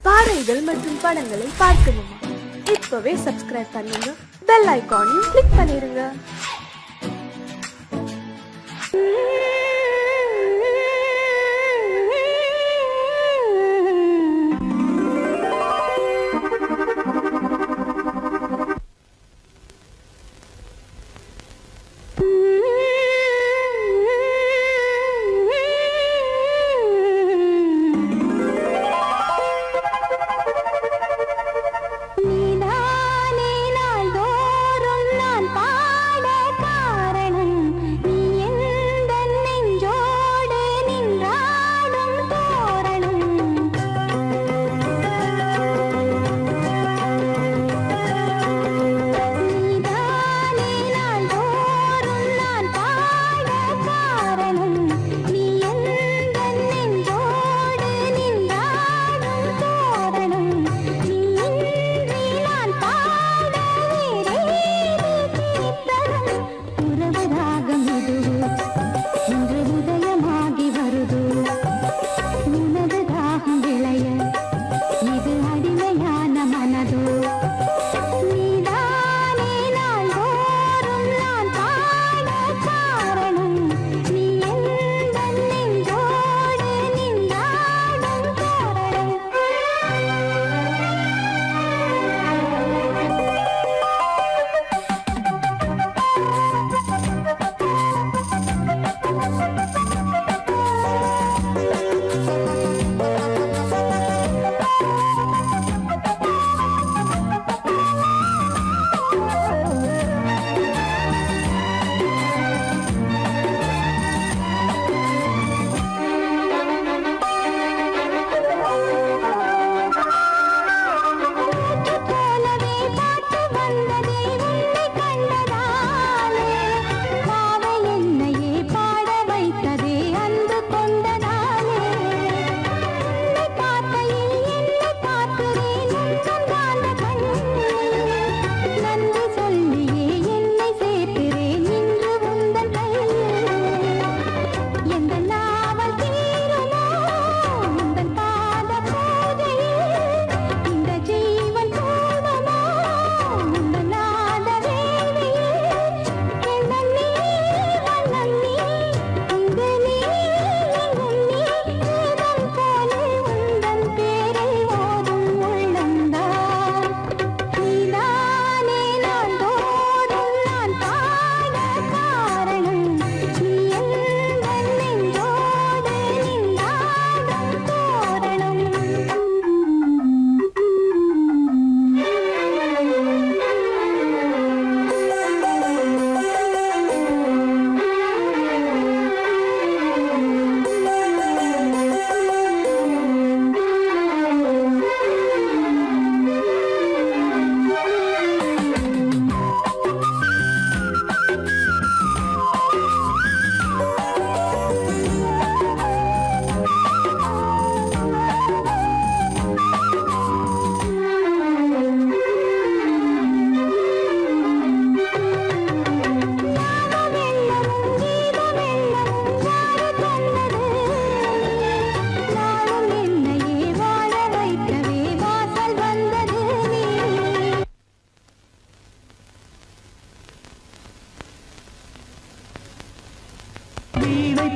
பாடல்கள் மற்றும் படங்களை பார்க்கணுமா? இப்பவே சப்ஸ்கிரைப் பண்ணுங்க, பெல் ஐகானையும் கிளிக் பண்ணிருங்க.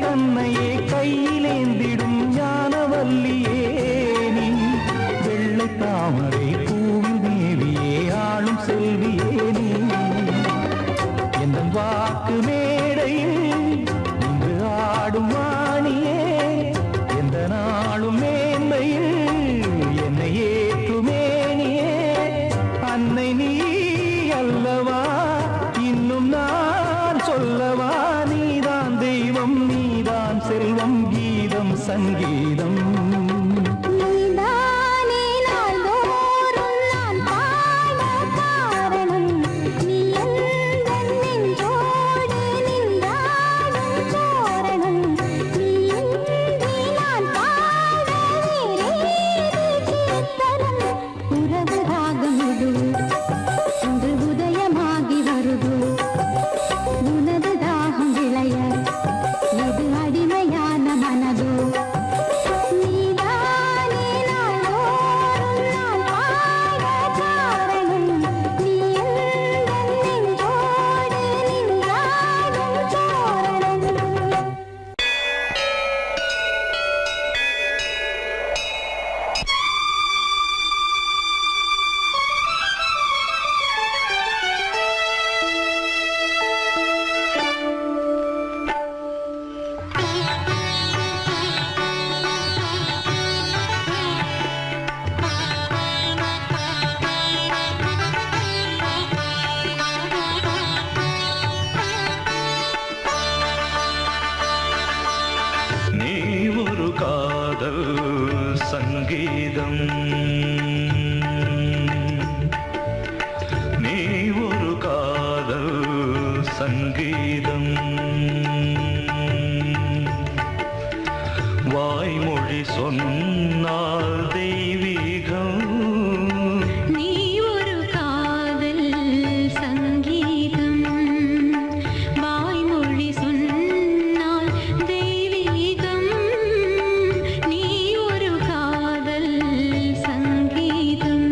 தன்னையே கையிலேந்திடும் ஞானவல்லியே நீ, வெள்ளை தாமரை பூவில் மேவியே ஆளும் செல்வியே நீ, என் வாக்கு மேடையில் இன்று ஆடும் வாணியே, எந்த நாளும் மேன்மையில் என்னை ஏற்றுமேனியே, அன்னை நீ அல்லவா இன்னும் நான் சொல்லவா, நீதான் தெய்வம் நீதான் செல்வம் கீதம் சங்கீதம். நீதானே நாள்தோறும் நீ ஒரு காதல் சங்கீதம் வாய்மொழி சொன்னால் தெய்வீகம் நீ ஒரு காதல் சங்கீதம் வாய்மொழி சொன்னால் தெய்வீகம் நீ ஒரு காதல் சங்கீதம்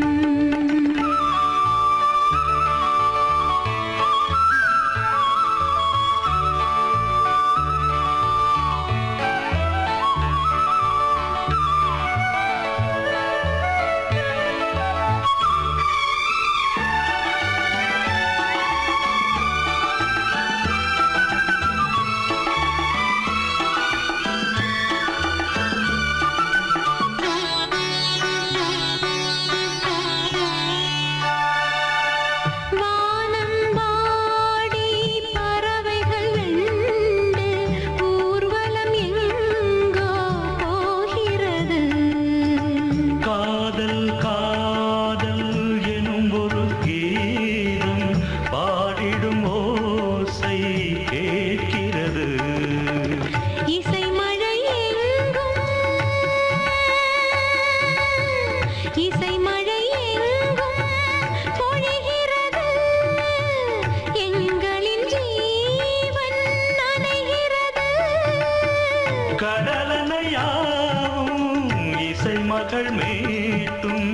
மகள் மீட்டும்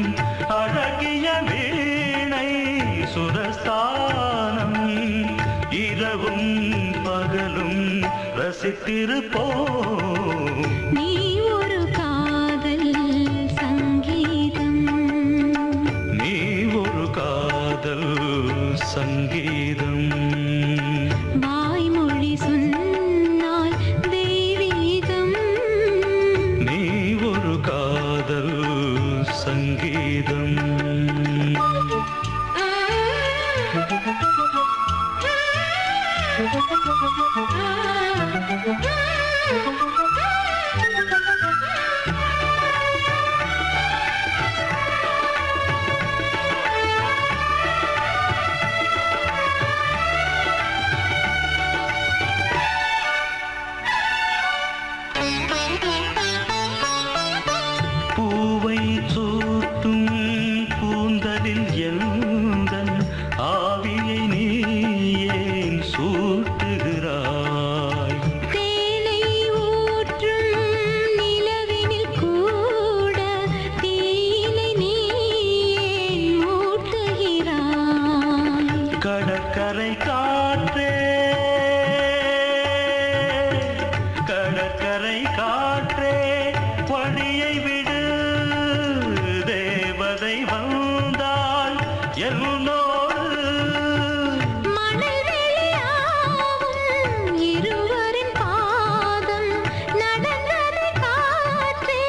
அழகிய வீணை சுரஸ்தானம் இரவும் பகலும் ரசித்திருப்போம் நீ ஒரு காதல் சங்கீதம் நீ ஒரு காதல் சங்கீதம் வாய்மொழி சொன்னால் தெய்வீகம் நீ ஒரு காதல் சங்கீதம் பூவை சூட்டும் கூந்தலில் எந்தன் ஆவியை நீ ஏன் சூட்டுகிறாய் தேனை ஊற்றும் நிலவினில் கூட தீனை நீ ஏன் மூட்டுகிறாய் கடற்கரை காற்றே கடற்கரை காற்றே பணியை விடு தேவதை வந்தால் என்னோடு மணல் வெளியாகும் இருவரின் பாதம் நடந்ததை காற்றே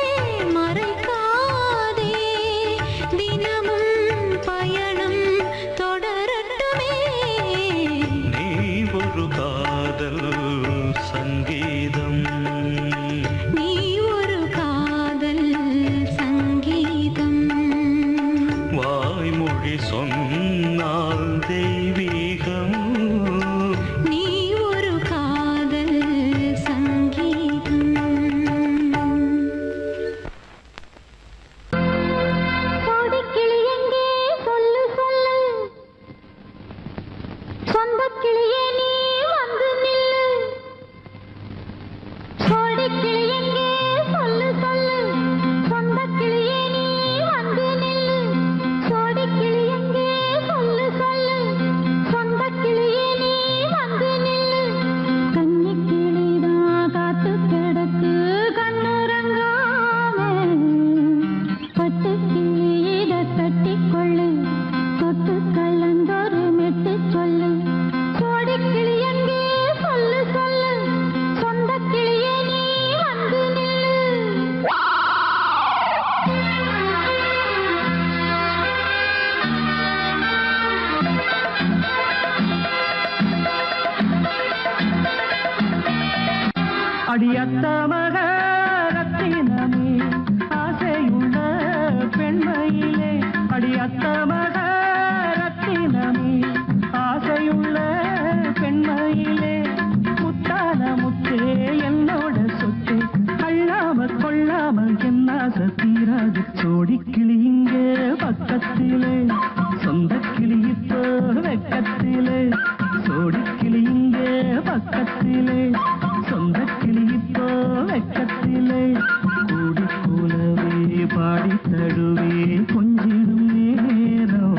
மறைக்காதே தினமும் பயணம் தொடரட்டுமே நீ ஒரு காதல் சங்கீதம் நீ ஒரு காதல் சங்கீதம் வாய்மொழி சொன்னால் தெய்வீகம் நீ ஒரு காதல் சங்கீதம் கோடிக்கிளி எங்கே சொல்லு சொல்லு சொந்தக் கிளியே நீ வந்து நில்லு கோடிக்கிளி எங்கே சொல்லு சொல்லு சொந்தக் கிளியே நீ வந்து நில்லு கோடிக்கிளி எங்கே சொல்லு சொல்லு சொந்தக் கிளியே நீ வந்து நில்லு கன்னிக் கிளிதான் காத்து கிடக்கு கண்ணுறங்காம பட்டு கிளி இத கட்டிக்கொள்ளு தொட்டு கலந்தொரு மெட்டு சொல்லு கோடிக்கிளி எங்கே சொல்லு சொல்லு சொந்தக் கிளியே நீ வந்து நில்லு அடியத்த மக ரத்தினமே ஆசையுள்ள பெண் அத்தமக ரத்தினமே ஆசையுள்ள பெண்மையிலே முத்தான முத்தே என்னோட சொத்து அள்ளாம கொள்ளாம என்ன தீராது சோடி கிளி இங்கே பக்கத்திலே சொந்த கிளி இப்போ வெக்கத்திலே சோடி கிளி இங்கே பக்கத்திலே சொந்த கிளி இப்போ வெக்கத்திலே கூடி கூலவே பாடி தழுவே கொஞ்சிடும் நேரம்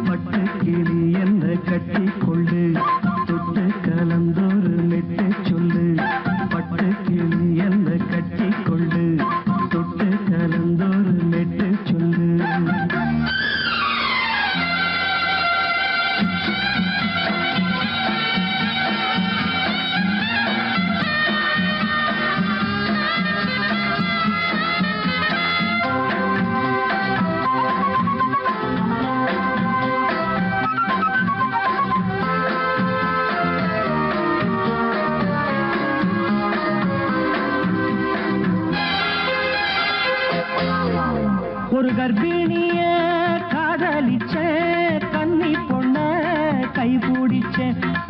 பட்டு கிளி என்ன கட்டி கொள்ளு தொட்டு கலந்தோறு மெட்டு சொல்லு பட்டு கிளி என்ன கட்டி கொள்ளு தொட்டு கலந்தோறு மெட்டு சொல்லு ஒரு கர்ப்பிணிய காதலிச்ச கன்னி பொண்ண கை பிடிச்ச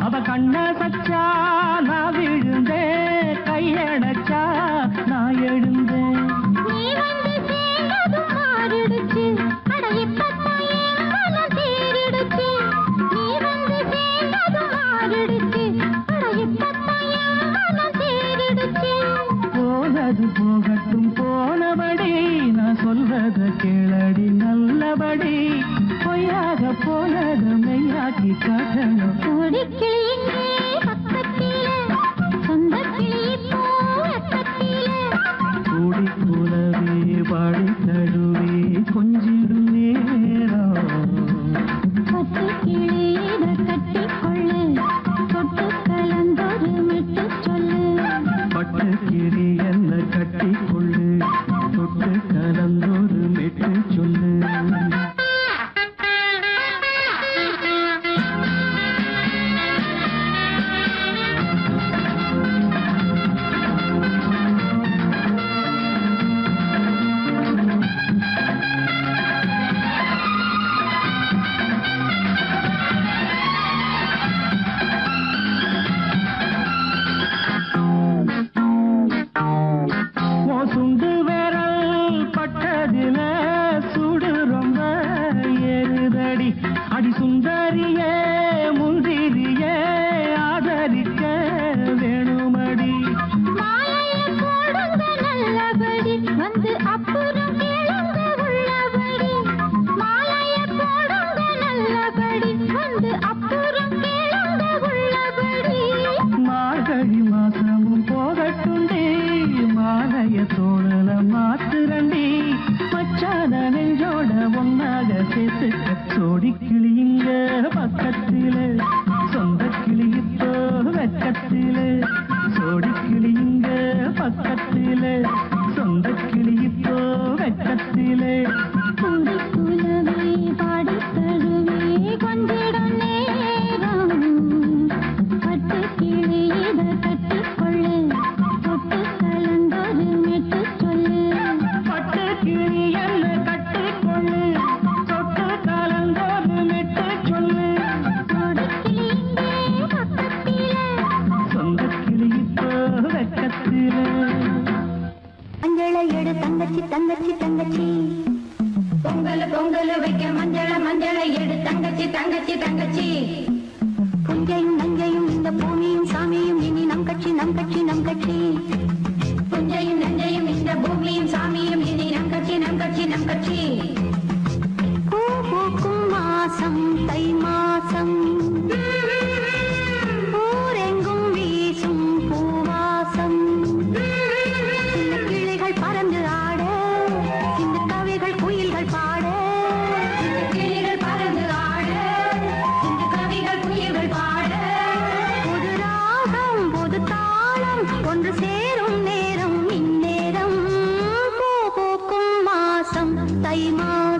அவ கண்ண சச்சா நான் விழுந்தேன் கையடைச்சா நான் எழுந்தேன் நீ வந்து சேர்ந்ததும் மாறிடுச்சு அட இப்பத்தான் என் மனம் தேறிடுச்சு நீ வந்து சேர்ந்ததும் மாறிடுச்சு அட இப்பத்தான் என் மனம் தேறிடுச்சு போனது போகட்டும் போனபடி நான் சொல்றத கேளடி நல்லபடி பொய்யாக போனது மெய்யாக்கி காட்டணும் கோடிக்கிளி இங்கே பக்கத்திலே சொந்த கிளி இப்போ வெக்கத்திலே கூடி கூலவே பாடி தழுவே கொஞ்சிடும் நேரம் பட்டு கிளி இத கட்டிக்கொள்ளு தொட்டு கலந்தொரு மெட்டு சொல்லு பட்டு கிளி என்ன கட்டி கொள்ளு தொட்டு கலந்தோறு மெட்டு சொல்லு சுண்டு விரல் பட்டதில சுடு ரொம்ப ஏறுதடி அடி சுந்தரியே முந்திரியே ஆதரிக்க வேணுமடி மாலைய போடுங்க நல்லபடி வந்து அப்புறம் கேளுங்க உள்ளபடி மாலைய போடுங்க நல்லபடி வந்து அப்புறம் கேளுங்க உள்ளபடி மார்கழி மாசமும் போகட்டுண்டி மாலைய தோழல மாத்துரண்டி மச்சான நெஞ்சோட ஒன்னாக சேர்த்துக்க சோடி கிளி இங்க பக்கத்திலே சொந்த கிளி இப்போ வெக்கத்திலே சோடி கிளி இங்க பக்கத்திலே சொந்த கிளி இப்போ வெக்கத்திலே கூடி கூலவே பாடி தழுவே கொஞ்சிடும் நேரம் பட்டு கிளி இத கட்டிக்கொள்ளு தொட்டு கலந்தொரு மெட்டு சொல்லு பட்டு கிளி என்ன கட்டி கொள்ளு தொட்டு கலந்தோறு மெட்டு சொல்லு கோடிக்கிளி இங்கே பக்கத்திலே சொந்த கிளி இப்போ வெக்கத்திலே மஞ்சளை எடு தங்கச்சி தங்கச்சி தங்கச்சி பொங்கல் பொங்கல் வைக்க மஞ்சளை எடு தங்கச்சி தங்கச்சி தங்கச்சி புஞ்சையும் நஞ்சையும் இந்த பூமியும் சாமியும் இனி நம் கட்சி நம் கட்சி நம் கட்சி புஞ்சையும் நஞ்சையும் இந்த பூமியும் சாமியும் இனி நம் கட்சி நம் கட்சி நம் கட்சி பூ பூக்கும் மாசம் தை மாசம் ஊரெங்கும் வீசும் பூவாசம் சின்ன கிளிகள் பறந்து ஆட சின்ன கவிகள் குயில்கள் பாட கிளிகள் பறந்து ஆட இந்த கவிகள் குயில்கள் பாட புது ராகம் புது தாளம் ஒன்று சேரும் நேரம் இந்நேரம் பூ பூக்கும் மாசம் தை மாசம்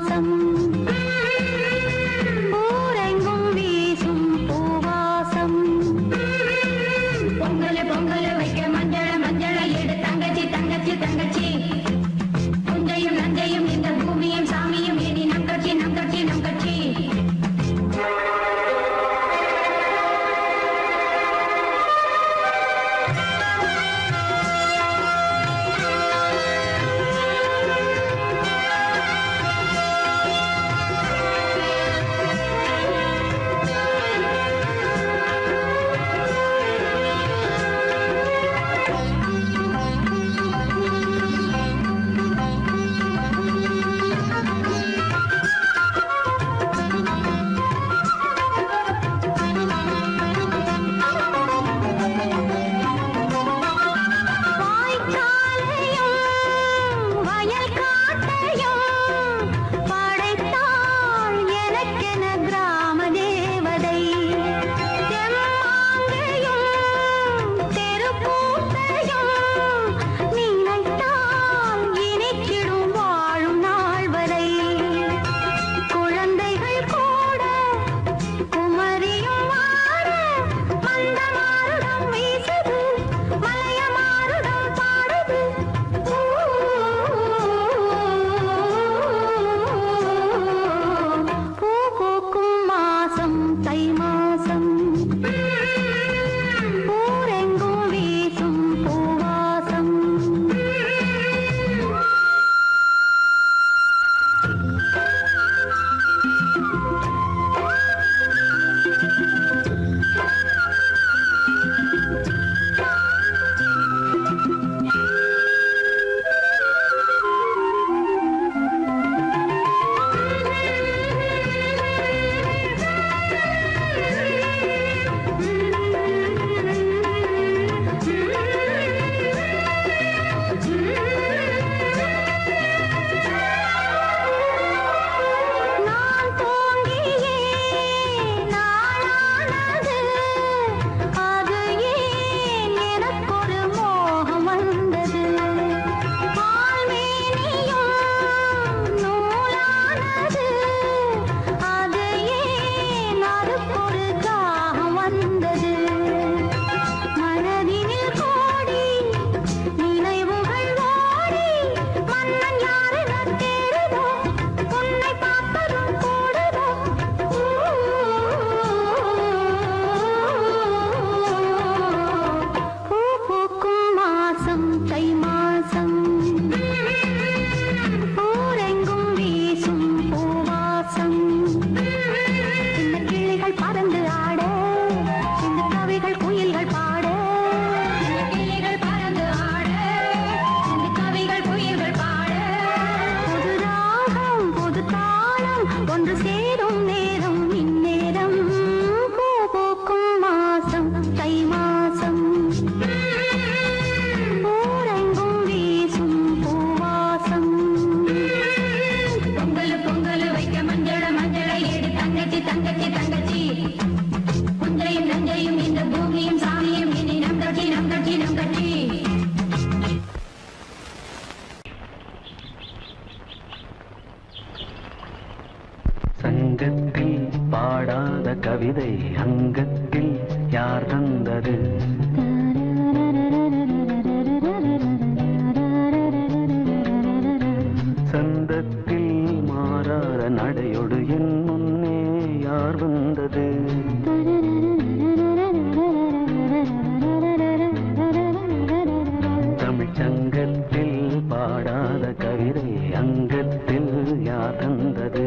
தங்கச்சி தங்கச்சி புஞ்சையும் நஞ்சையும் இந்த பூமியும் சாமியும் இனி நம் கட்சி நம் கட்சி நம் கட்சி. சங்கத்தில் பாடாத கவிதை அங்கத்தில் யார் தந்தது? சந்தத்தில் மாறாத நடையோடு என் முன்னே யார் வந்தது? தமிழ்ச்சங்கத்தில் பாடாத கவிதை அங்கத்தில் யார் தந்தது?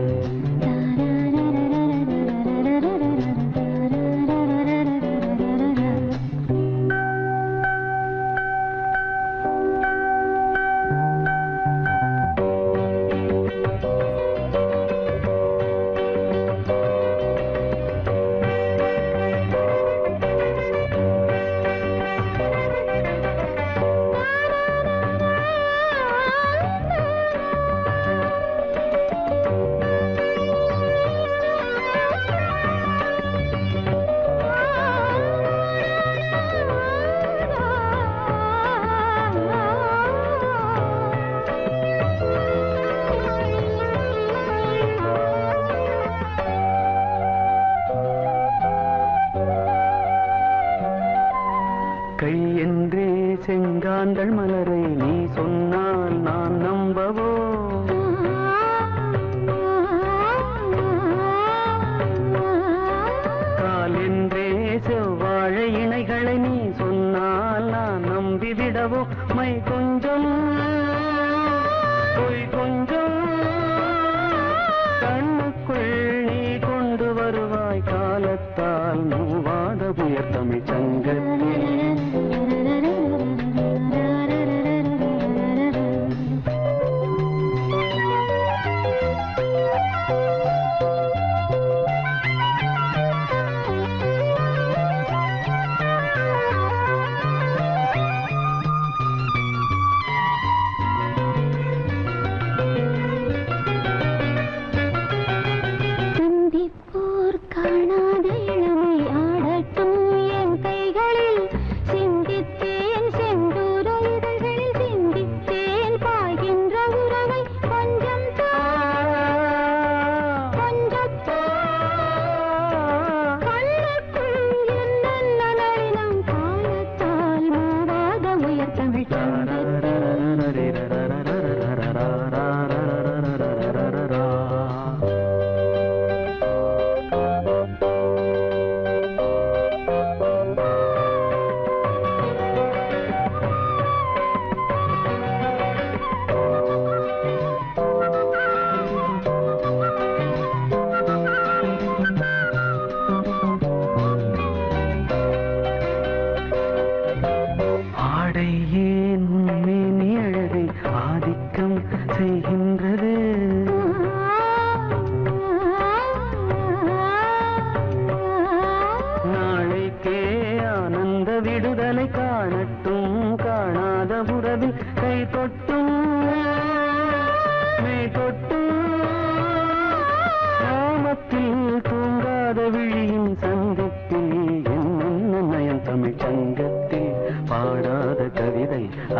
கையென்றே செங்காந்தள் மலரை நீ சொன்னால் நான் நம்பவோ? கால் என்றே செவ்வாழை இணைகளை நீ சொன்னால் நான் நம்பிவிடவோ? மை கொஞ்சம் பொய் கொஞ்சம் கண்ணுக்குள் நீ கொண்டு வருவாய் காலத்தால் மூவாத புயர் தமிழ் சங்கத்தில்.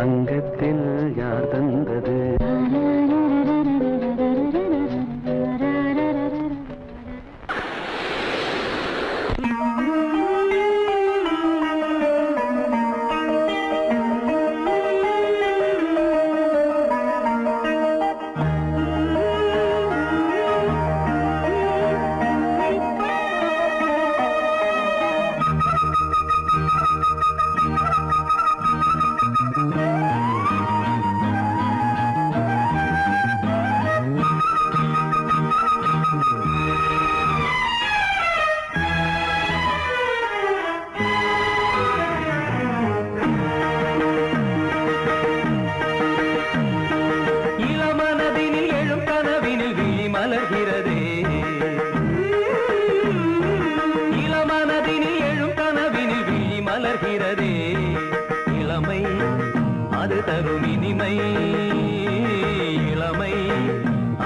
அங்கத்தில் யார் தந்தது?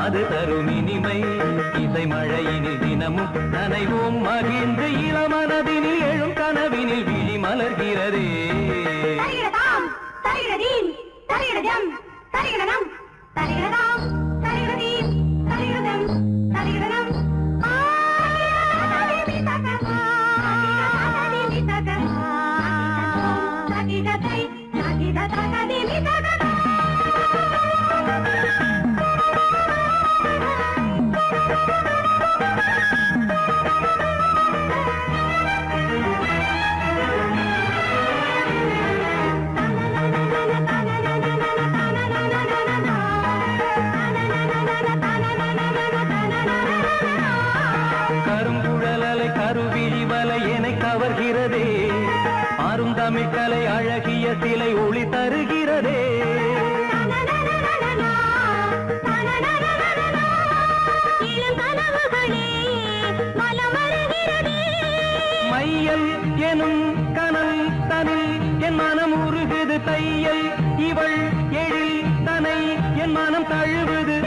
அது தரும் இனிமை. இசை மழையினில் தினமும் நனைவோம் மகிழ்ந்து இளமனதினில் எழும் கனவினில் விழி மலர்கிறதே. தரிகிடதாம் தரிகிடதீம் தரிகிடதம் தரிகிடனம் தரிகிடதாம் தரிகிடதீம் தரிகிடதம் தரிகிடனம் தகிடதை தகிடதகதிமி தகதா. கருங்குழலலை கருவிழி வலை என கவர்கிறதே. அருந்தமிழ்கலை அழகிய சிலை ஒளி தருகிறதே. மையல் எனும் கனல் தனில் என் மனம் உருகுது. தையல் இவள் எழில் தனை என் மனம் தழுவுது.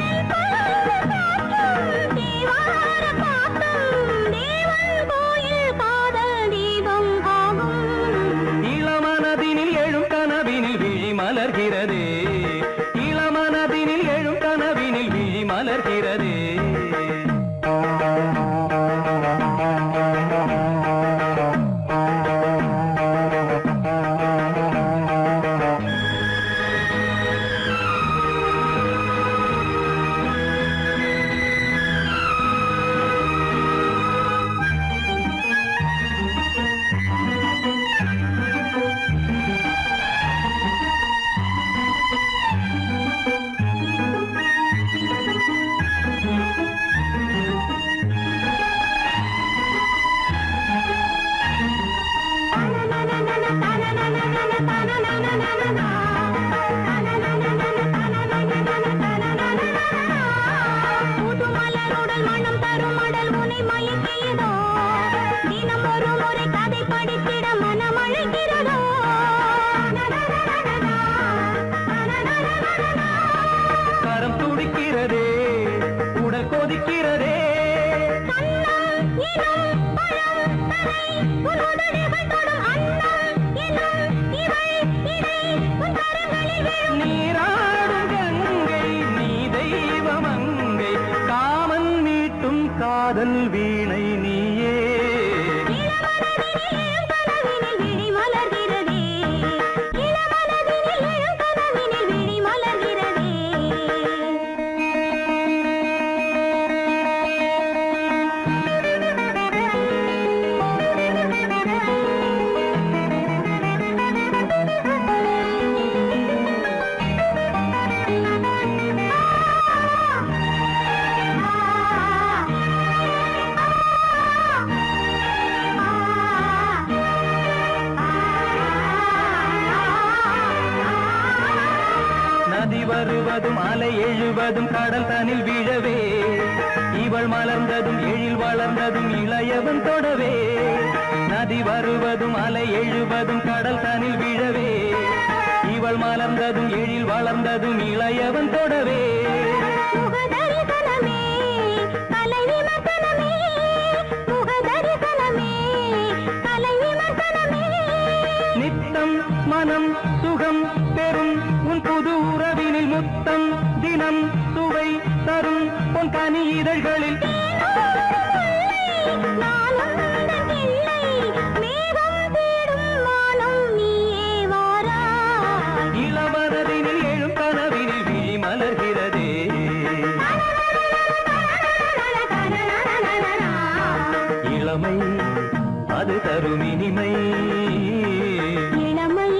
இளமனதினில் எழும் கனவினில் விழி மலர்கிறதே. இளமனதினில் எழும் கனவினில் விழி மலர்கிறதே. கரம் துடிக்கிறதே, உடல் கொதிக்கிறதே. நீராடும் கங்கை நீ தெய்வமங்கை, காமன் மீட்டும் காதல் வீணை நீயே. நதி வருவதும் அலை எழுவதும் கடல் தனில் விழவே. இவள் மலர்ந்ததும் எழில் வளர்ந்ததும் இளையவன் தொடவே. நதி வருவதும் அலை எழுவதும் கடல் தனில் விழவே. இவள் மலர்ந்ததும் எழில் வளர்ந்ததும் இளையவன் தொடவே. நித்தம் மனம் சுகம் பெறும் உன் புது உறவினில் முத்தம் தினம் சுவை தரும் உன் கனி இதழ்களில். இளமனதினில் எழும் கனவினில் விழி மலர்கிறதே. இளமை அது தரும் இனிமை. இளமை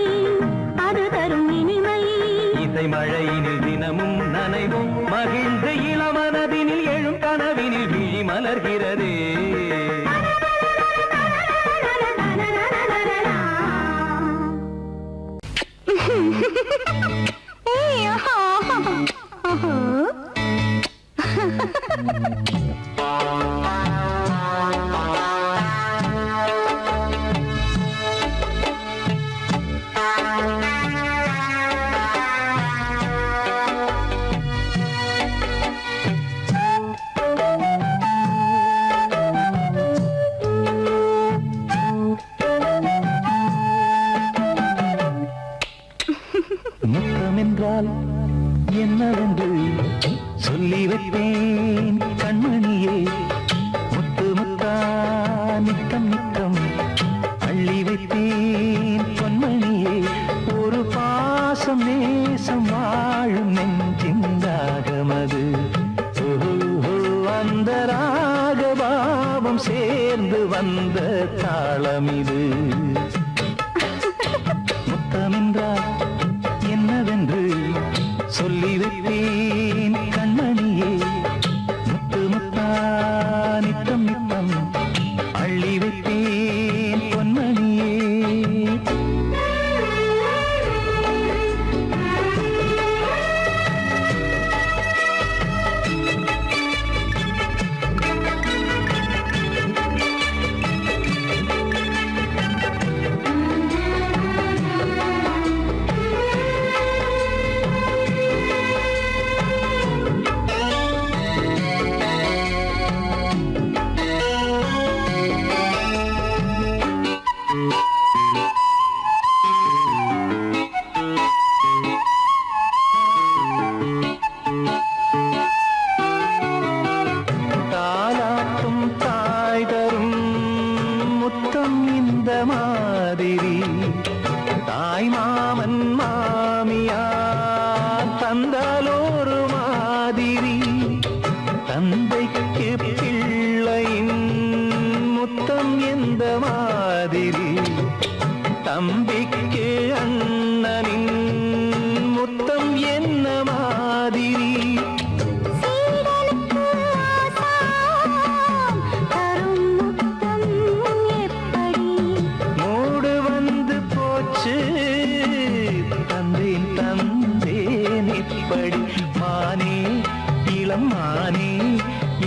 அது தரும் இனிமை. இசை மழையினில் தினமும் நனைவும் மகிழ்ந்து இளமனதினில் எழும் கனவினில் விழி மலர்கிறதே. வைத்தேன் கண்மணியே முத்து முத்தா நித்தம் நித்தம் அள்ளி வைத்தேன் பொன்மணியே ஒரு பாசம் நேசம் வாழும் நெஞ்சிந்தாகமது அந்த ராகபாவம் சேர்ந்து வந்த தாளமிது முத்தமென்றால் என்னவென்று சொல்லி வைத்தேன் கண்மணியே முத்து முத்தா நித்தம் நித்தம் அள்ளி வைத்தேன் பொன்மணியே தாய் மாமன் மாமியார் தந்தாலோரு மாதிரி தந்தைக்கு பிள்ளையின் முத்தம் எந்த மாதிரி தம்பிக்கு அண்ணனின் முத்தம் என்ன மாதிரி இப்படி மானே இளம் மானே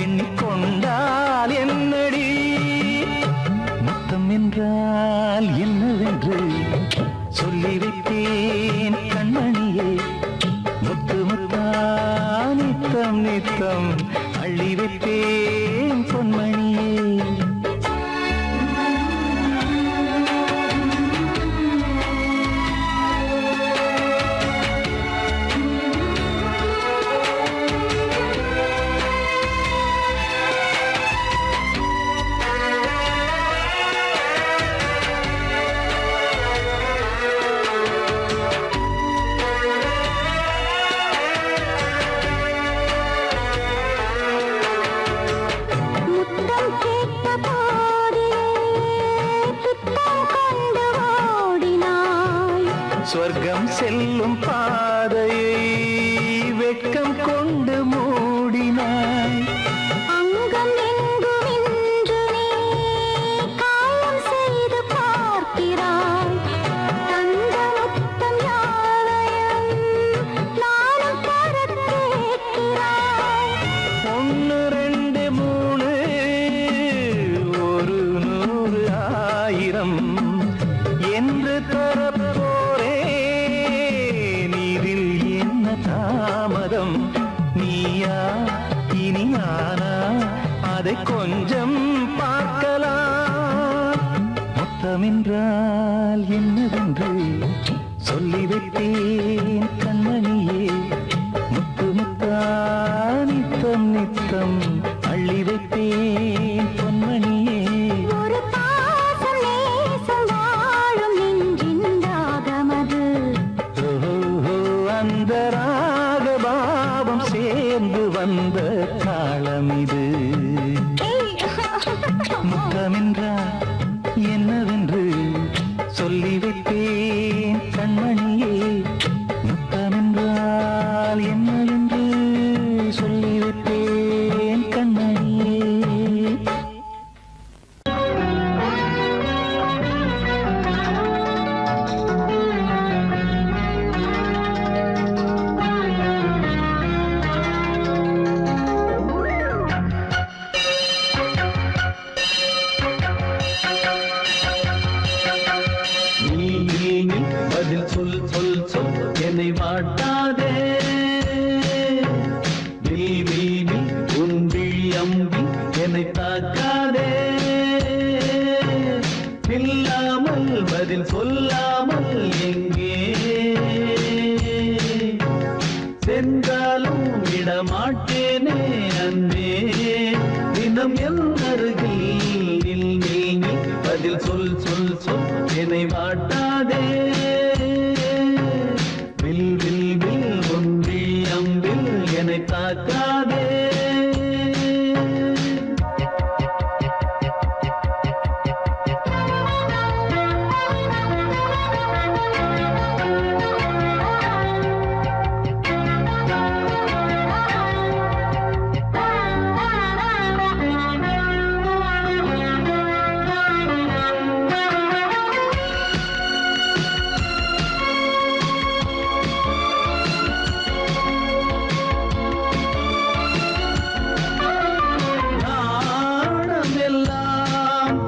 எண்ணிக்கொண்டால் என்னடி முத்தம் என்றால் என்னவென்று சொல்லி வைத்தேன் கண்மணியே முத்து முத்தா நித்தம் நித்தம் அள்ளி வைத்தேன் பொன்மணியே சொர்க்கம் செல்லும் பாதையை வெட்கம் கொண்டு மூடினாய் அங்கம் எங்கும் இன்று நீ காயம் செய்து பார்க்கிறாய் தந்த முத்தம் யாவையும் நானும் தர கேட்கிறாய் 1 2 3 ஒரு 100 1000 என்று தாமதம் நீயா இனி நானா அதை கொஞ்சம் பார்க்கலாம் முத்தமென்றால் என்னவென்று சொல்லி வைத்தேன் கண்மணியே முத்து முத்தா நித்தம் நித்தம் அள்ளி வைத்தேன் பொன்மணியே ஒரு பாசம் நேசம் வாழும் நெஞ்சிந்தாகமது அந்த ராகபாவம் சேர்ந்து வந்த தாளமிது முத்தமென்றால் என்னவென்று சொல்லி வைத்தேன் கண்மணியே முத்தமென்றால் என்னவென்று சொல்லி வைத்தேன் கண்மணியே பதில் சொல் சொல் சொல் என்னை வாட்டாதே வீணி உன் விழி அம்பி என்னை தாக்காதே இல்லாமல் பதில் சொல்லாமல் எங்கே சென்றாலும் விடமாட்டேனே அன்பே தினம் என் அருகில் நில் நில் நில் பதில் சொல் சொல் சொல் என்னை வாட்டாதே வில் வில் வில் ஒன்றில் அம்பில் என்னை தாக்காதே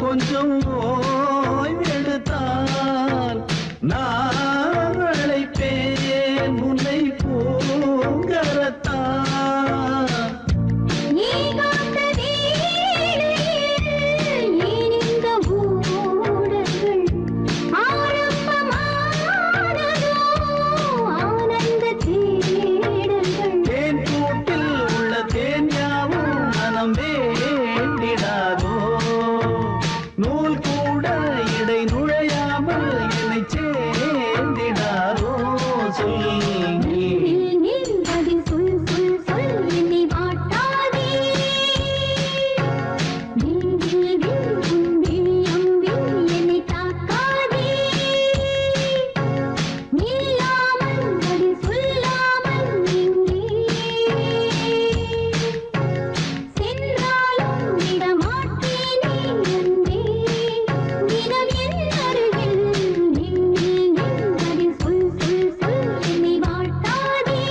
கொஞ்சம் ஓய்வெடுத்தால் நான் அழைப்பேன் உன்னை பூங்கரத்தான் நீ காத்த வேளையில் இந்த ஊடர்கள் ஆரம்பமானதோ ஆனந்த தேடல்கள் தேன் கூட்டில் உள்ள தேன் யாவும் மனம் வேண்டிடாதோ நூல் கூட இடை நுழையாமல் என்னை சேர்ந்திடாரோ சொல் பதில் சொல் சொல் சொல் என்னை வாட்டாதே வில் வில் வில் உன்பில் அம்பில் என்னை தாக்காதே நில்லாமல் பதில் சொல்லாமல் எங்கே சென்றாலும் விடமாட்டேனே அன்பே தினம் என் அருகில் நில் நில் நில் பதில் சொல் சொல் சொல் என்னை வாட்டாதே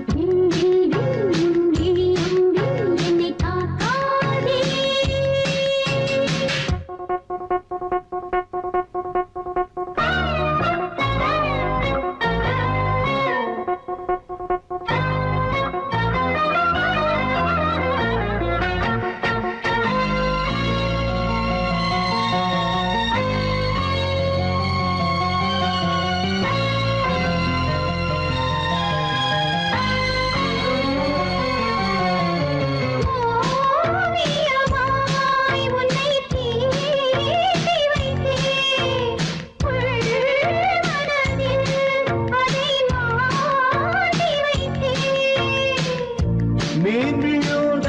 வில் வில் வில் உன்பில் அம்பில் என்னை தாக்காதே ஓவியமாய் உன்னை தீட்டி வைத்தேன் உள்மனதில் அதை மாட்டி வைத்தேன் மீன் விழுந்த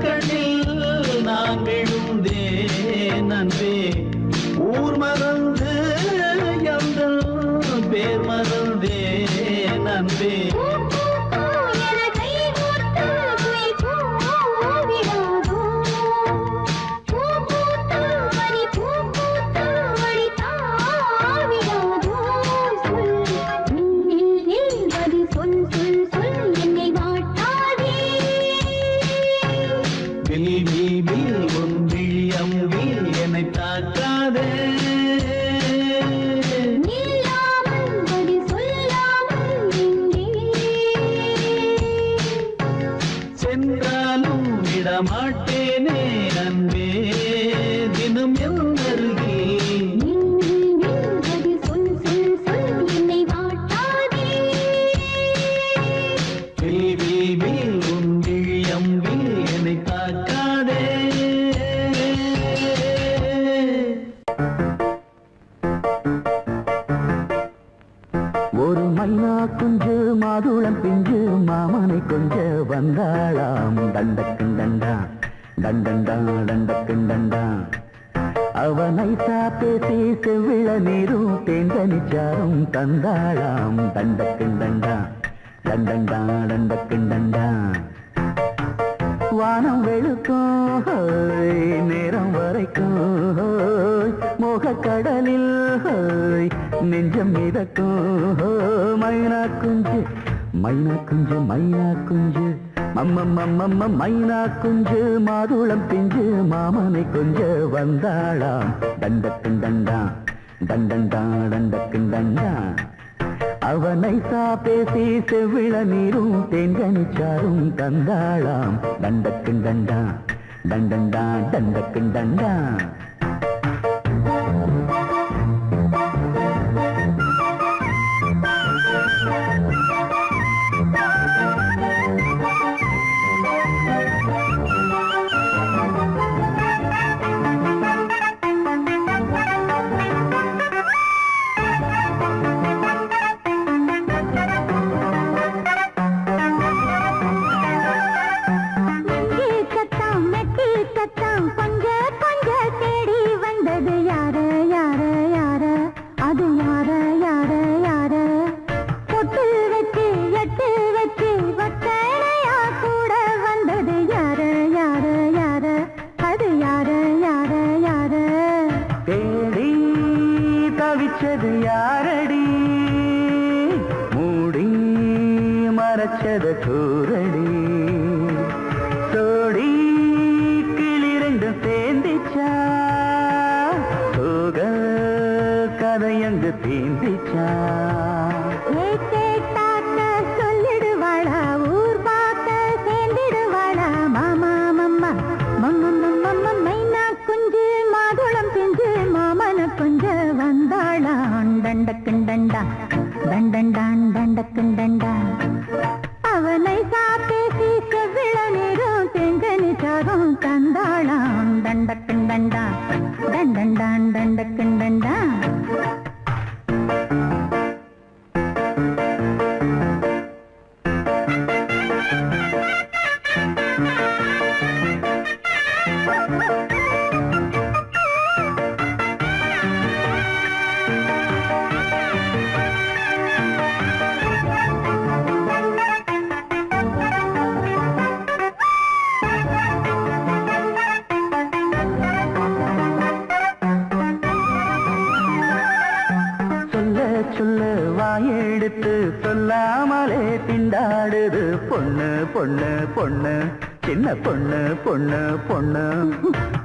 கண்ணில் நான் விழுந்தேன் அன்பே ஊர் மறந்து எங்கள் பேர் மறந்தேன் அன்பே என கை கோர்த்து குயில் கூவிடாதோ பூ பூத்து மணி பூ பூத்து மணி தாவிடாதோ சொல் நில் நில் பதில் சொல் சொல் சொல் என்னை வாட்டாதே வில் வில் வில் ஒன்றில் அம்பில் என்னை தாக்காதே நில்லாமல் பதில் சொல்லாமல் எங்கே சென்றாலும் விடமாட்டேனே அன்பே தினம் என் அருகில் நில் நில் நில் பதில் சொல் சொல் சொல் என்னை வாட்டாதே வில் வில் வில் உன்னில் அம்பில் என்னை தாக்காதே ஒரு மைனா குஞ்சு மாதுளம் பிஞ்சு மாமனை கொஞ்ச வந்தாளாம் தண்டக்கும் தண்டா தண்டண்டா தண்டக்கும் தண்டா அவனை பேசி செவ்விள நீரும் தேங்கனிச்சாரும் தந்தாளாம் தண்டக்கும் தண்டா தண்டண்டா தண்டக்கும் தண்டா வானம் வெளுக்கும் ஹோய், நேரம் வரைக்கும் ஹோய், மோகக்கடலில் ஹோய், நெஞ்சம் மிதக்கும் ஹோய், மைனா குஞ்சு மைனா குஞ்சு மைனா குஞ்சு மம்மம்மம்மம்ம மைனா குஞ்சு மாதுளம் பிஞ்சு மாமனை கொஞ்ச வந்தாளாம் தண்டக்கும் தண்டா தண்டண்டா தண்டக்கும் தண்டா அவனை பேசி செவ்விள நீரும் தேங்கனிச்சாரும் தந்தாளாம் தண்டக்கும் தண்டா தண்டண்டா தண்டக்கும் தண்டா தூரடி சோடி கிளி ரெண்டும் சேர்ந்திச்சா சோக கதையங்கு தீந்திச்சா கேட்டாக்க சொல்லிடுவாளா ஊர் பார்க்க சேர்ந்திடுவாளா மாமா மம்மா மம்ம மைனா குஞ்சு மாதுளம் செஞ்சு மாமன கொஞ்ச வந்தாளா டண்டக்குண்டண்டா டண்டண்டான் டண்டக்குண்டண்டா அவனை சாப்பேசி செவ்விள நீரும் தெங்கனி சாரும் தந்தாளாம் டண்டக்குண்டண்டா டண்டண்டான் டண்டக்குண்டண்டா சொல்ல வாயெடுத்து சொல்லாமலே திண்டாடுது பொண்ணு பொண்ணு பொண்ணு சின்ன பொண்ணு பொண்ணு பொண்ணு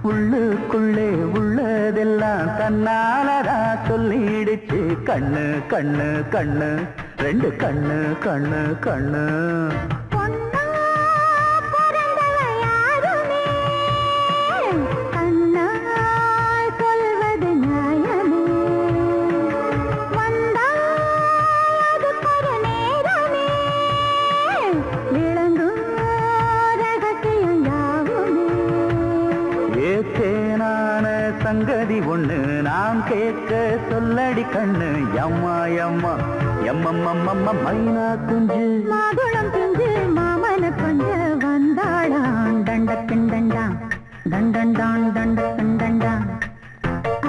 உள்ளுக்குள்ளே உள்ளதெல்லாம் தன்னாலதா சொல்லிடுச்சு கண்ணு கண்ணு கண்ணு ரெண்டு கண்ணு கண்ணு கண்ணு சங்கதி ஒண்ணு நாம் கேட்க சொல்லடி கண்ணு எம்மா எம்மா எம்மம்மம்மம்ம மைனா குஞ்சு மாதுளம் குஞ்சு மாமன கொஞ்ச வந்தாளாம் தண்டக்குண்டண்டா தண்டண்டான் தண்டக்குண்டண்டா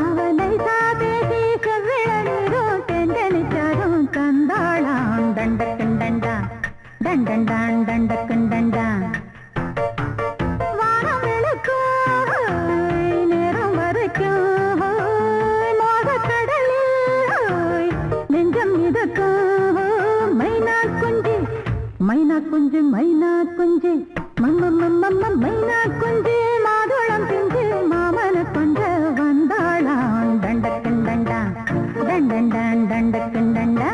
அவனை சாதேசி செவ்விள நீரும் தெண்டனிச்சாரும் தந்தாளாம் தண்டக்குண்டண்டா தண்டண்டான் தண்டக்குண்டண்டா மைனா குஞ்சு மைனா குஞ்சு மம்மம்மம்ம மைனா குஞ்சு மாதுளம் பிஞ்சு மாமன கொஞ்ச வந்தாளாம் தண்டக்குண்டண்டா தண்டண்டான் தண்டக்குண்டண்டா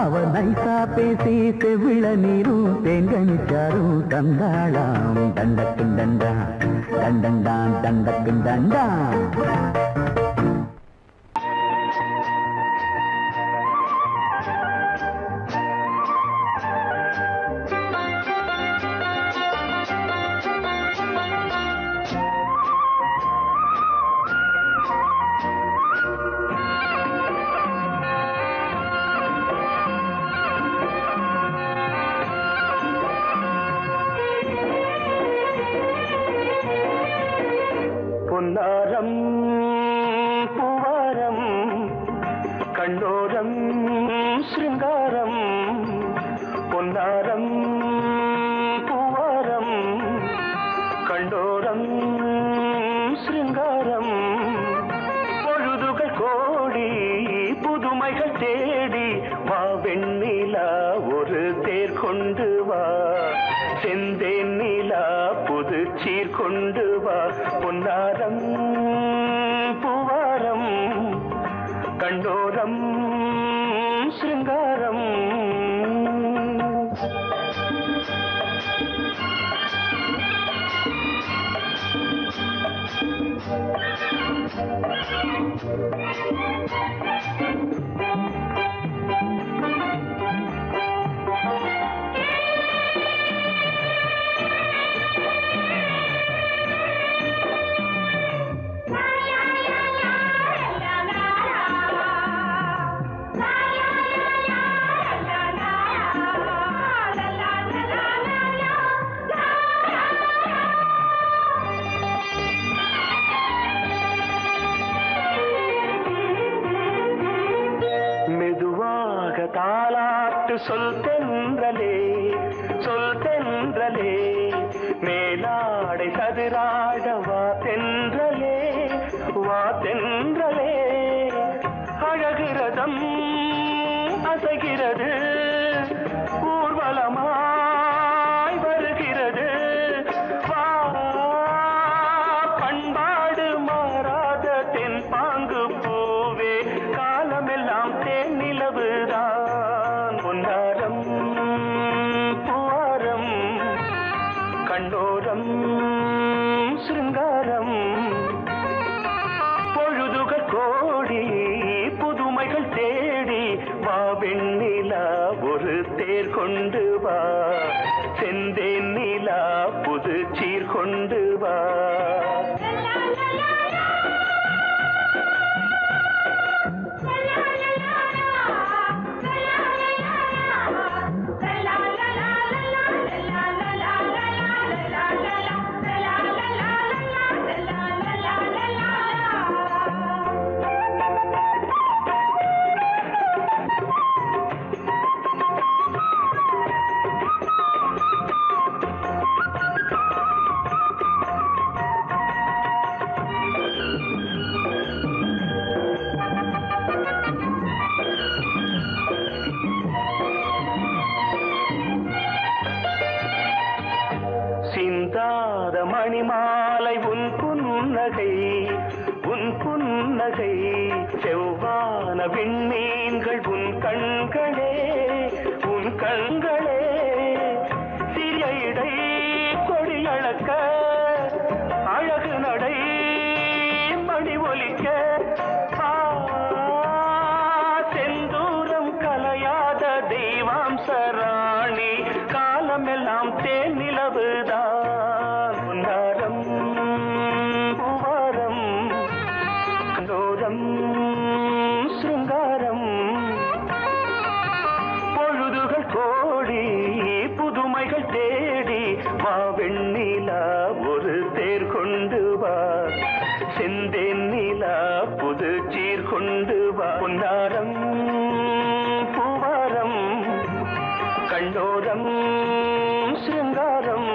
அவ நைசா பேசி செவ்விள நீரும் தேங்கனிச்சாரும் தந்தாளாம் தண்டக்குண்டண்டா தண்டண்டான் தண்டக்குண்டண்டா பொன்னாரம் பூவாரம் கண்ணோரம் சிருங்காரம் பொன்னாரம் பூவாரம் கண்ணோரம் சிருங்காரம் பொழுதுகள் கோடி புதுமைகள் தேடி வா வெண்ணிலா ஒரு தேர் கொண்டு வா செந்தேன் நிலா புது சீர் கொண்டு வா பொன்னாரம் பூவாரம் கண்டோரம் சிருங்காரம் தாலாட்டு சொல் தென்றலே மேலாடை சதுராட வா தென்றலே அழகிறதம் அசைகிறது ஊர்வலமா கண்ணோரம் சிருங்காரம் பொழுதுகள் கோடி புதுமைகள் தேடி வா வெண்ணிலா ஒரு தேர் கொண்டு வா செந்தேன் நிலா புது சீர் கொண்டு வா சிந்தாத மணிமாலை உன் புன்னகை செவ்வான விண்மீன்கள் உன் கண்களே சிறிய இடை கொடியளக்க அழகு நடை மணி ஒலிக்க செந்தூரம் கலையாத தெய்வாம்சராணி காலமெல்லாம் தேன் நிலவுதான் உன்னாரம் பூவாரம் கண்ணோரம் சிருங்காரம் பொழுதுகள் கோடி புதுமைகள் தேடி வா வெண்ணிலா ஒரு தேர் கொண்டு வா செந்தேன் நிலா புது சீர் கொண்டு வா பொன்னாரம் பூவாரம் கண்ணோரம் சிருங்காரம்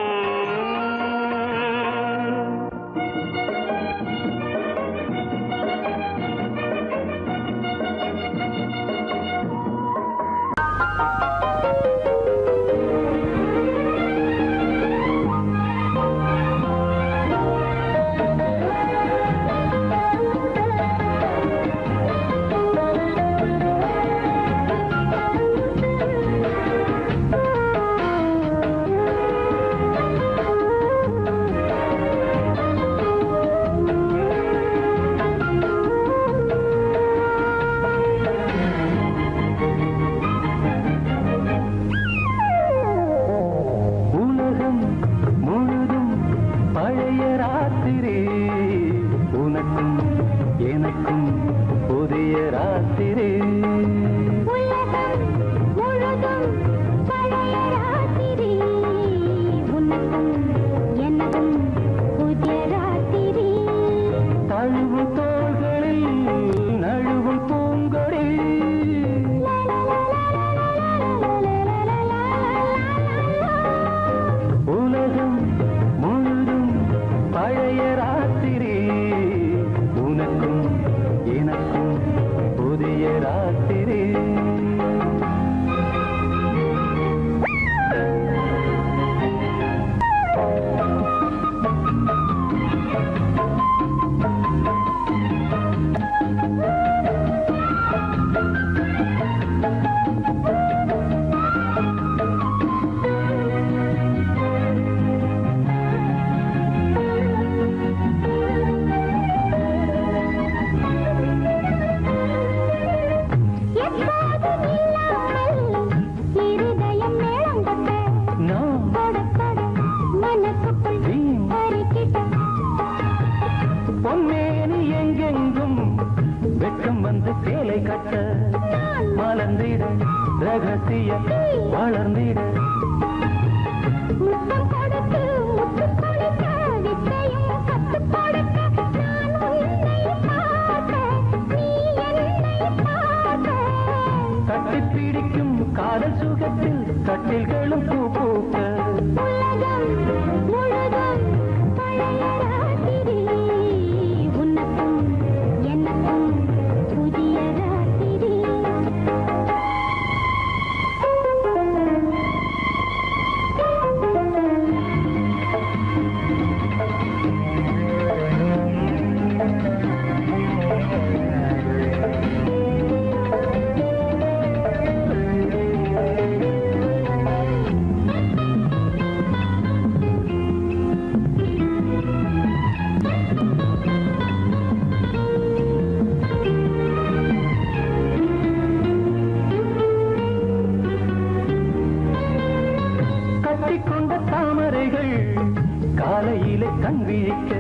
கண் விழிக்க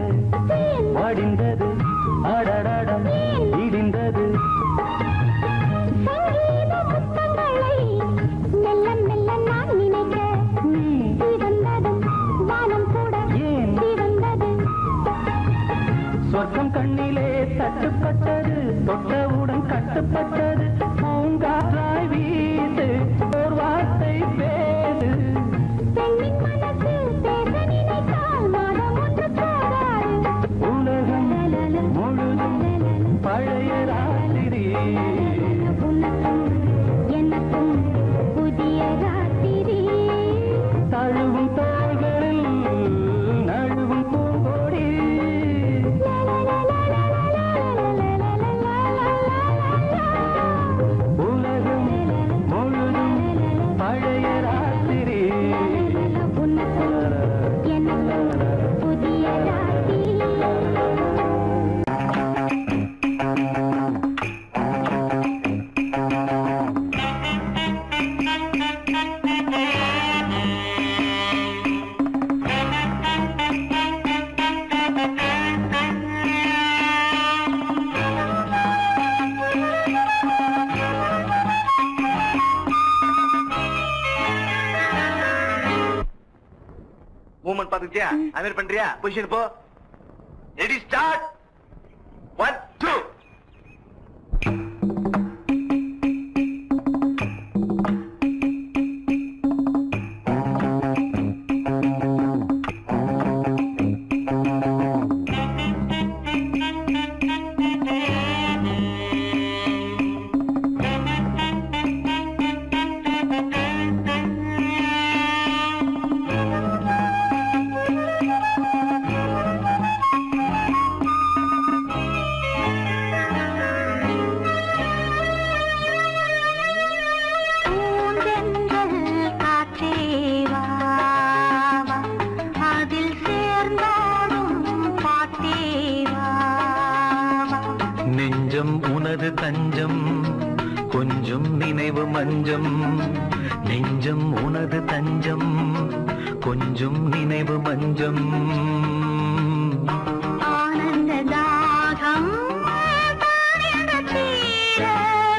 வாடிந்தது ஆடடாடம் இடிந்தது சங்கீத முத்தங்களை மெல்ல மெல்ல நான் நினைக்க சிவந்ததும் வானம் கூட சிவந்தது சொர்க்கம் கண்ணிலே தட்டுப்பட்டது தொட்டவுடன் கட்டுப்பட்டது பூங்காற்றாய் வீசு ஒரு வார்த்தை பேசு பெண்ணின் மனசு பேச நினைத்தால் மாதம் ஒன்று போகாது உலகம் முழுதும் பழைய ராத்திரி உனக்கும் எனக்கும் புதிய ராத்திரி தழுவும் தோள்களில் நழுவும் பூங்கோடி உலகம் முழுதும் பழைய ராத்திரி உனக்கும் எனக்கும் புதிய ராத்திரி மூவ்மெண்ட் பாத்துக்கிட்டியா? அது மாதிரி பண்றியா? பொசிஷன் போ. Ready start. 1 2 நெஞ்சம் உனது தஞ்சம் கொஞ்சம் நினைவு மஞ்சம் நெஞ்சம் உனது தஞ்சம் கொஞ்சம் நினைவு மஞ்சம் ஆனந்த தாகம் தீர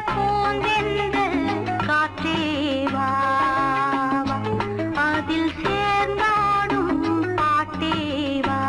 பூந்தென்றல் காற்றே வா அதில் சேர்ந்தாடும் பாட்டே வா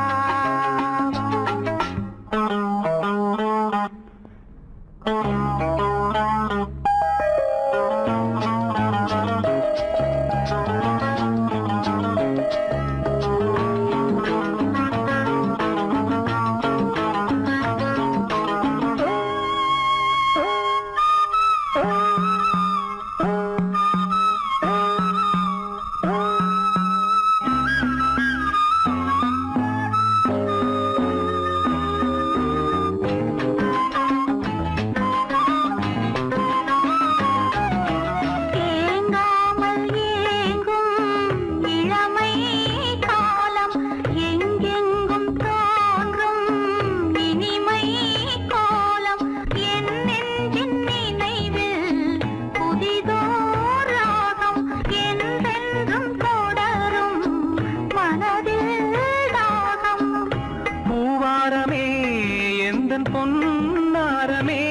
பொன்னாரமே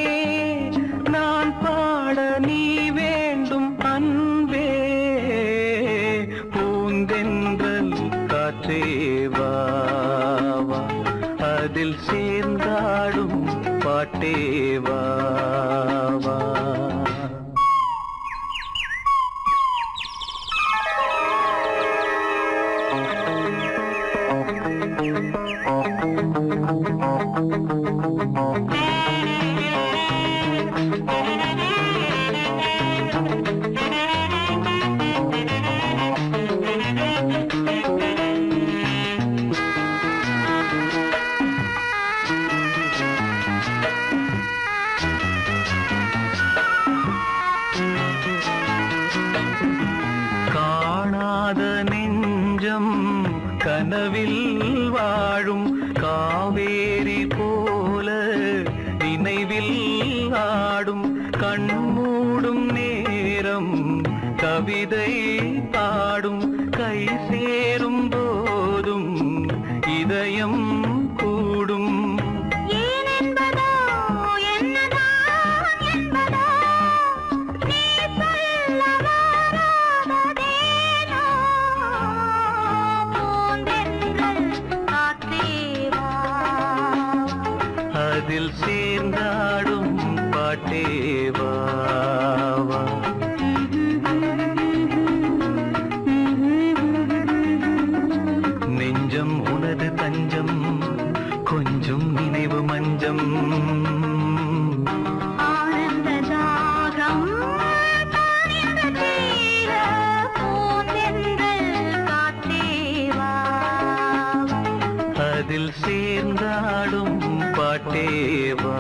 நான் பாட நீ வேண்டும் அன்பே பூந்தென்றல் காற்றே வா வா அதில் சேர்ந்தாடும் பாட்டே வா வா காணாத நெஞ்சம் கனவில் வாழும் காவேரி போல நினைவில் ஆடும் கண்மூடும் நேரம் கவிதை பாடும் கை சேரும் போதும் இதயம் அதில் சேர்ந்தாடும் பாட்டேவா நெஞ்சம் உனது தஞ்சம் கொஞ்சம் நினைவு மஞ்சம் அதில் சேர்ந்தாடும் பாட்டேவா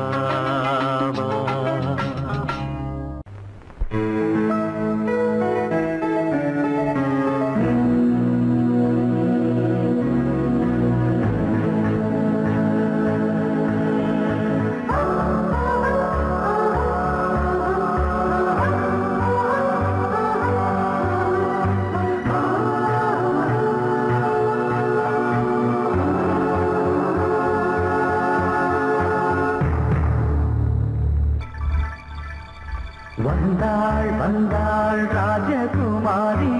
வந்தாள் வந்தாள் ராஜகுமாரி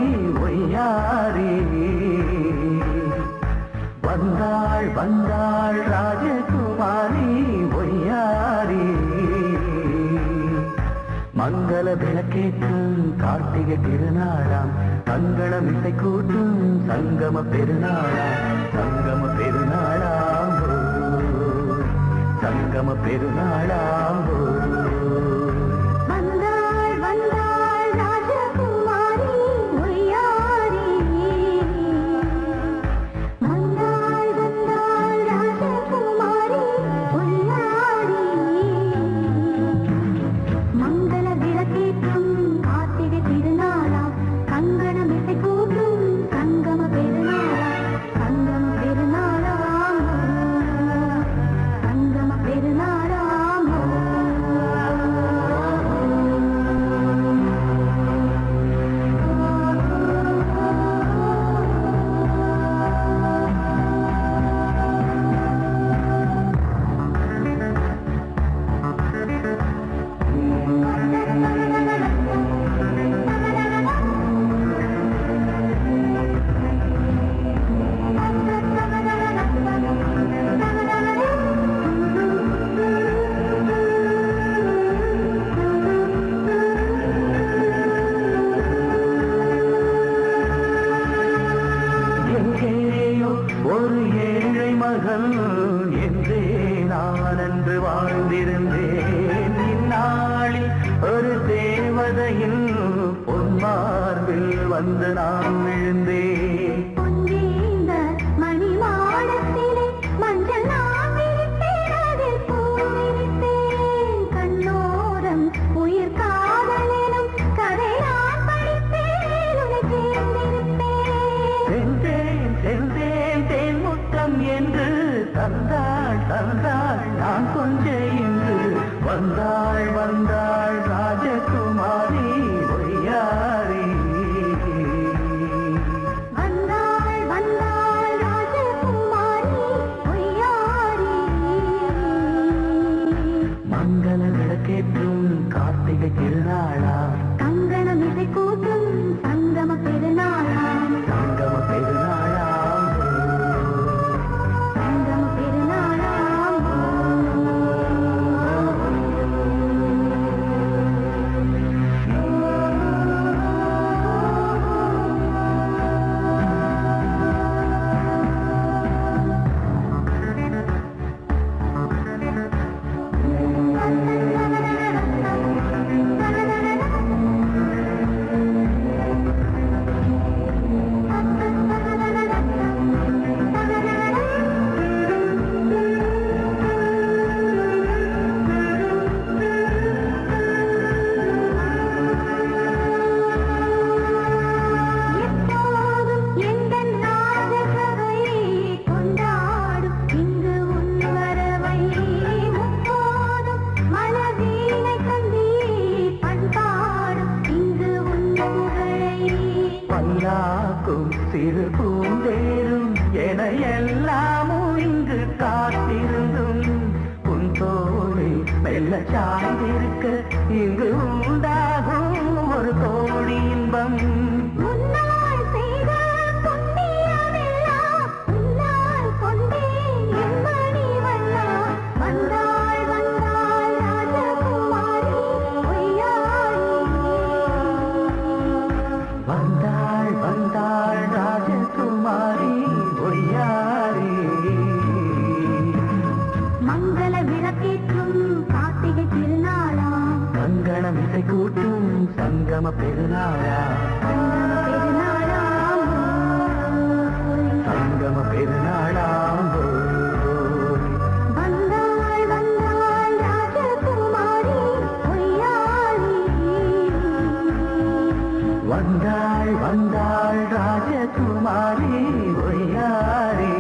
ஒய்யாரி வந்தாள் வந்தாள் ராஜகுமாரி ஒய்யாரி மங்கள விளக்கேற்றும் கார்த்திகை திருநாளாம் கங்கணம் இசை கூட்டும் சங்கம பெருநாளாம் சங்கம பெருநாளாம் சங்கம பெருநாளாம் வந்து நான் விழுந்தேன் பொன்னேந்த மணி மாடத்திலே மஞ்சள் நான் விரித்தேன் அதில் பூ விரித்தேன் கண்ணோரம் உயிர் காதலினும் கதை நான் படித்தேன் உன்னை சேர்ந்திருப்பேன் சென்றேன் சென்றேன் தேன் முத்தம் என்று தந்தாள் தந்தாள் நான் கொஞ்சம் என்று வந்தாள் வந்தாள் ராஜகுமாரி ஒய்யாரி மங்கள விளக்கேற்றும் கார்த்திகை திருநாளா கங்கணம் இசை கூட்டும் சங்கம பெருநாளா சங்கம பெருநாளா சங்கம பெருநாளா சிறு பூந்தேரும் என எல்லாமும் இங்கு காத்திருந்தும் உன் தோழி மெல்ல சாய்ந்திருக்க இங்கு உண்டாகும் ஒரு கோடி இன்பம் வந்தாள் சங்கம பெருநாளா சங்கம பெருநாளாம் வந்தாள் வந்தாள் ராஜகுமாரி ஒய்யாரி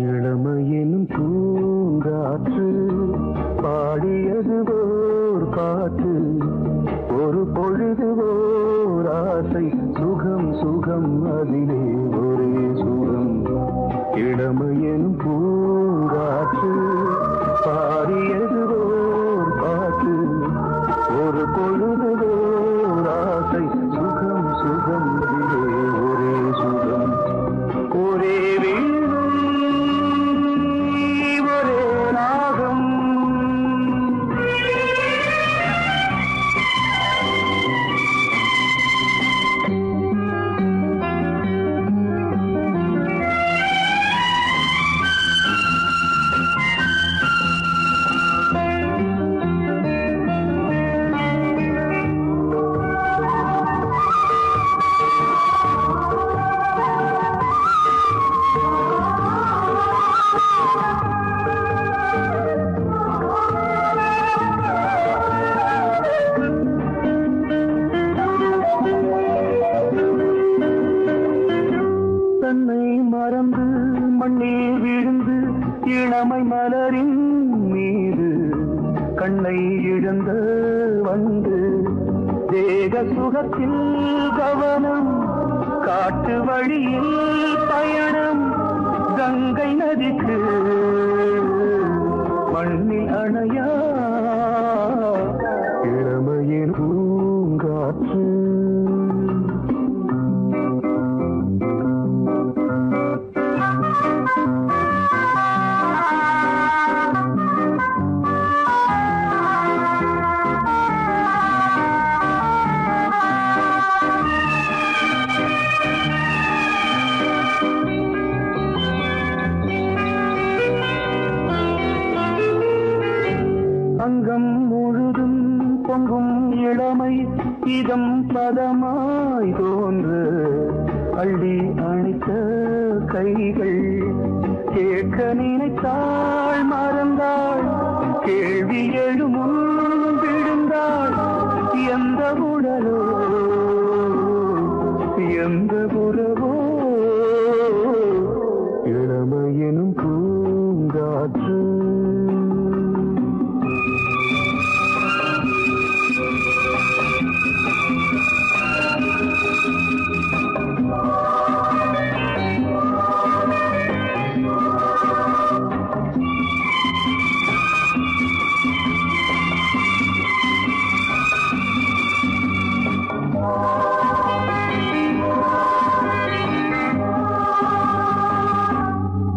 இளமையெனும் பூங்காற்று பாடியது ஓர் பாட்டு ஒரு பொழுது ஓர் ஆசை சுகம் சுகம் அதிலே ஒரே சுகம் இளமையெனும் பூங்காற்று பாடியது ஓர் பாட்டு ஒரு பொழுது ஓர் ஆசை சுகம் சுகம் அதிலே ஒரே சுகம் ஒரே மறந்து மண்ணில் விழுந்து இளமை மலரின் மீது கண்ணை இழந்த வந்து தேக சுகத்தில் கவனம் காட்டு வழியில் பயணம் கங்கை நதிக்கு மண்ணில் அணையா இளமையின் பூங்காற்று அங்கம் முழுதும் பொங்கும் இளமை இதம் பதமாய் தோன்று அள்ளி அணைத்த கைகள் கேட்க நினைத்தாள் மறந்தாள் கேள்வி எழுமுன் விழுந்தாள் எந்த உடலோ எந்த உறவோ இளமையெனும் பூங்காற்று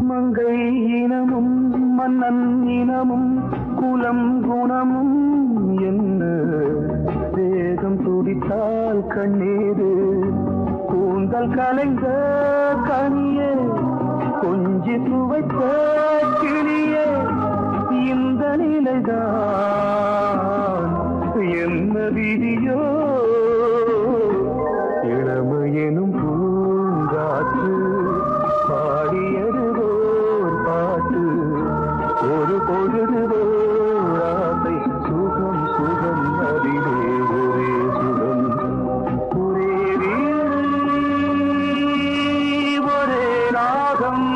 மங்கை இனமும் மன்னன் இனமும் குலம் குணமும் என்ன வேகம் துடித்தால் கண்ணீரு கூந்தல் கலைந்த கனியே கொஞ்சி சுவைத்த கிளியே இந்த நிலைதான் என்ன விதியோ இளமையெனும் பூங்காற்று பாடியது ஓர் பாட்டு ஒரு பொழுது ஓர் ஆசை சுகம் சுகம் அதிலே ஒரே சுகம் ஒரே வீடு ஒரே ராகம்